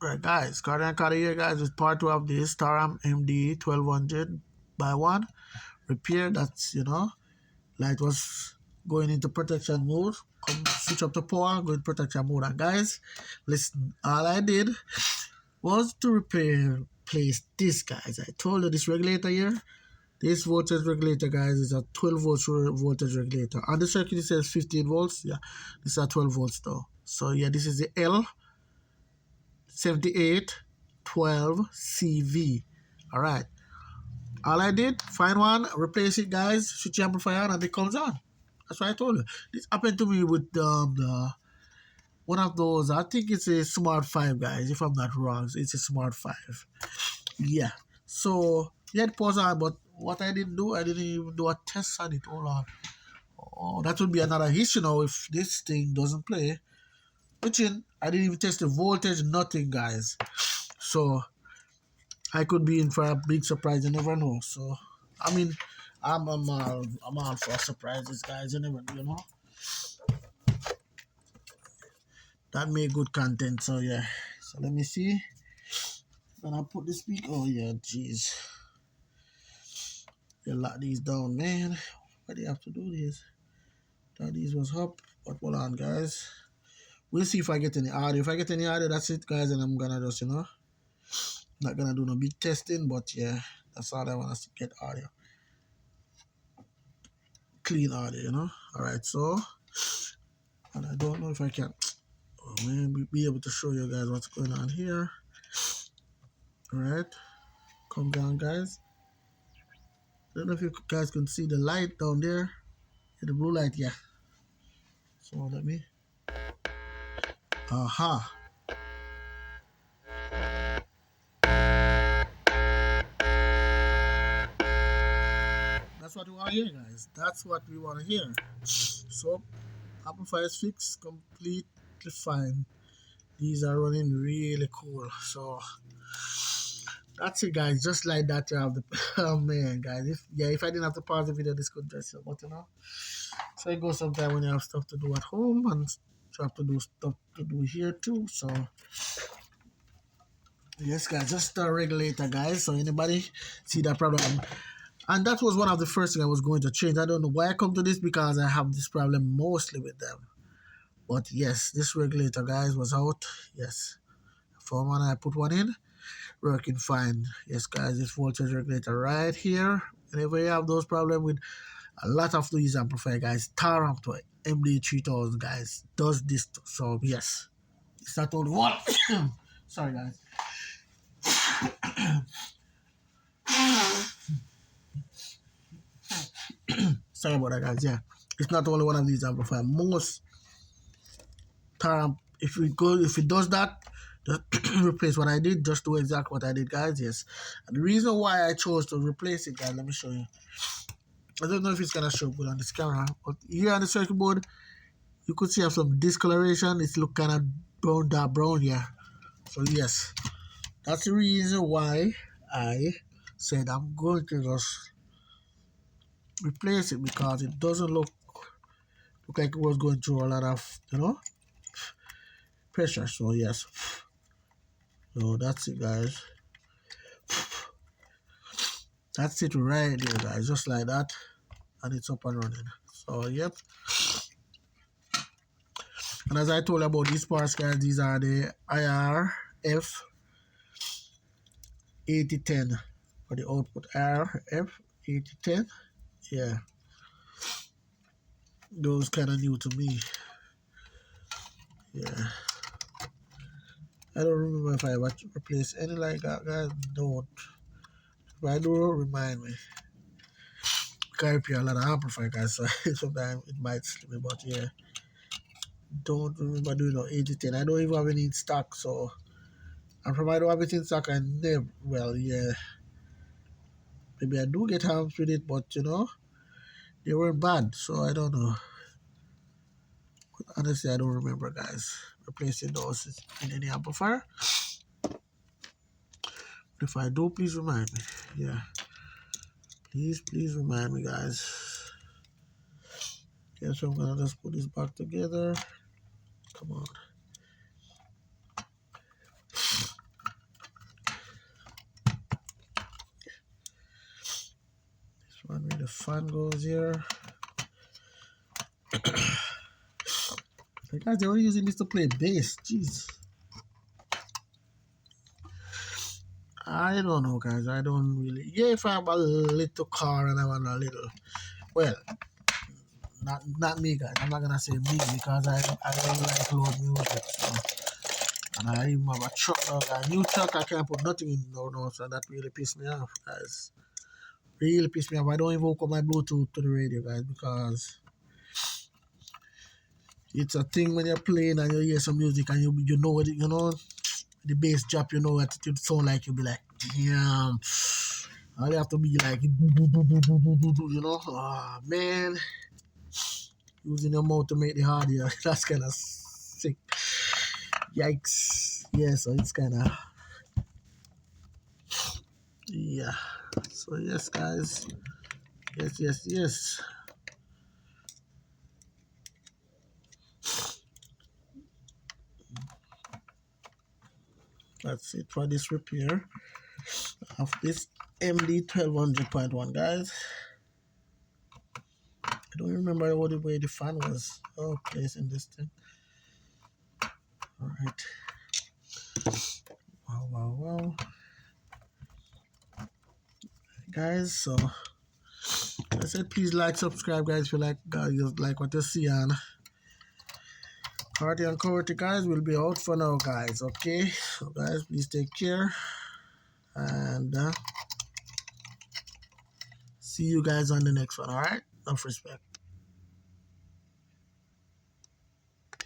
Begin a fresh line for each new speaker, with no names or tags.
Right, guys, Cardian Cardi here, guys, with part 2 of this Taramps MD1200.1 repair. That's, light was going into protection mode. Come switch up the power, go in protection mode. And guys, listen, all I did was to place this, guys. I told you this regulator here, this voltage regulator, guys, is a 12 volts voltage regulator. On the circuit, it says 15 volts. Yeah, this is a 12 volts though. So yeah, this is the L7812CV. All right. All I did, find one, replace it, guys, switch the amplifier on, and it comes on. That's what I told you. This happened to me with the one of those. I think it's a Smart 5, guys. If I'm not wrong, it's a Smart 5. Yeah. So yeah, it was on, but what I didn't do, I didn't even do a test on it. Hold on. Oh, that would be another issue now if this thing doesn't play. Which I didn't even test the voltage, nothing, guys. So I could be in for a big surprise. You never know. So I mean, I'm all for surprises, guys. You never, that made good content. So yeah. So let me see. When I put the speaker, oh yeah, jeez, you lock these down, man. Why do you have to do this? Thought these was up, but hold on, guys. We'll see if I get any audio. If I get any audio, that's it, guys, and I'm gonna just, not gonna do no big testing, but yeah, that's all I want us to get audio. Clean audio, Alright, so, and I don't know if I can, oh man, be able to show you guys what's going on here. Alright, come down, guys. I don't know if you guys can see the light down there. Yeah, the blue light, yeah. So let me, aha. That's what we want to hear, guys. That's what we want to hear. So, amplifier is fixed, completely fine. These are running really cool. So, that's it, guys. Just like that, you have the oh man, guys. If I didn't have to pause the video, this could just but So it goes sometimes when you have stuff to do at home and you have to do stuff to do here too. So yes, guys, just a regulator, guys. So anybody see that problem? And that was one of the first things I was going to change. I don't know why I come to this because I have this problem mostly with them. But yes, this regulator, guys, was out. Yes, for one, I put one in. Working fine. Yes, guys, this voltage regulator right here. Whenever you have those problems with a lot of these amplifier, guys, Taramps MD1200, guys, does this too. So yes, it's not only one. Sorry, guys. Sorry about that, guys. Yeah, it's not only one of these amplifiers. Most Taramps, if it does that, just replace what I did. Just do exactly what I did, guys. Yes, and the reason why I chose to replace it, guys, let me show you. I don't know if it's gonna show good on this camera, but here on the circuit board, you could see I have some discoloration. It's look kind of brown, dark brown here. So yes, that's the reason why I said I'm going to just replace it because it doesn't look like it was going through a lot of pressure. So yes, so that's it, guys. That's it right there, guys, just like that, and it's up and running. So yep. And as I told you about these parts, guys, these are the IRF 8010 for the output. RF 8010, yeah, those kind of new to me. Yeah, I don't remember if I replace any like that, guys. Don't. If I do, remind me. I repair a lot of amplifier, guys, so sometimes it might slip me, but yeah, don't remember doing no 8010. I don't even have any in stock, so and from I don't have it in stock, I never, well, yeah, maybe I do get harms with it, but they weren't bad, so I don't know. But honestly, I don't remember, guys, replacing those in any amplifier. But if I do, please remind me. Yeah, please remind me, guys. Okay, so I'm gonna just put this back together. Come on. fan goes here. Guys, they're only using this to play bass. Jeez. I don't know, guys. I don't really. Yeah, if I have a little car and I want a little. Well, not me, guys. I'm not gonna say me because I don't like loud music. So. And I even have a truck now, guys. New truck, I can't put nothing in no, so that really pissed me off, guys. Really pissed me off. I don't even hook up my Bluetooth to the radio, guys, because it's a thing when you're playing and you hear some music and you know it, you know the bass drop, you know what it sound like. You'll be like, damn. All you have to be like, you know, oh, man. Using your mouth to make the audio, that's kind of sick. Yikes. Yeah, so it's kind of, yeah. So yes, guys. Yes. That's it for this repair of this MD1200.1, guys. I don't remember what the way the fan was. Oh, placing this thing. All right. Wow. Guys, so I said please like, subscribe, guys, if you like what you see on Party and Corty, guys. Will be out for now, guys. Okay, so guys, please take care and see you guys on the next one. All right, enough respect.